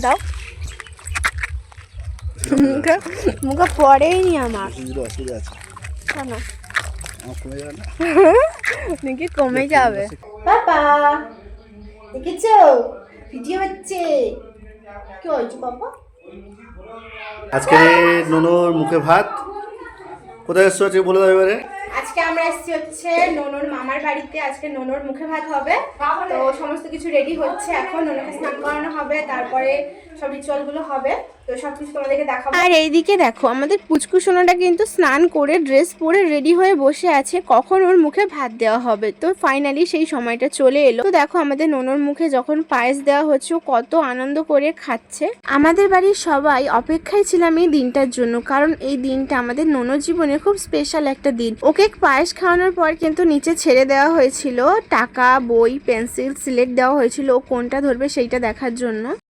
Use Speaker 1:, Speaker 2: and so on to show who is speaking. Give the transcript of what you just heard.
Speaker 1: দাও। মুখে মুখে পড়েই নি আমার।
Speaker 2: অসুবিধা আছে
Speaker 1: কেন?
Speaker 2: আমার কমে যাবে না
Speaker 1: নাকি কমে যাবে? পাপা দেখেছো ভিডিও হচ্ছে। কি হয়েছে পাপা?
Speaker 2: আজকে ননোর মুখে ভাত। কোথায় এসছো আজকে বলে দাও এবারে।
Speaker 1: আজকে আমরা এসেছি হচ্ছে ননর মামার বাড়িতে। আজকে ননর মুখে ভাত হবে, তো সমস্ত কিছু রেডি হচ্ছে এখন। ননকে স্নান করানো হবে, তারপরে সব রিচুয়ালগুলো হবে, তো সবকিছু তোমাদেরকে দেখাবো। আর এইদিকে দেখো আমাদের পুচকু সোনাটা কিন্তু স্নান করে ড্রেস পরে রেডি হয়ে বসে আছে, কখন ওর মুখে ভাত দেওয়া হবে। তো ফাইনালি সেই সময়টা চলে এলো। তো দেখো আমাদের ননর মুখে যখন পায়েস দেওয়া হচ্ছে ও কত আনন্দ করে খাচ্ছে। আমাদের বাড়ির সবাই অপেক্ষায় ছিলাম এই দিনটার জন্য, কারণ এই দিনটা আমাদের ননর জীবনে খুব স্পেশাল একটা দিন। ওকে পায়েস খাওয়ানোর পর কিন্তু নিচে ছেড়ে দেওয়া হয়েছিল টাকা, বই, পেন্সিল, সিলেট দেওয়া হয়েছিল ও কোনটা ধরবে সেইটা দেখার জন্য।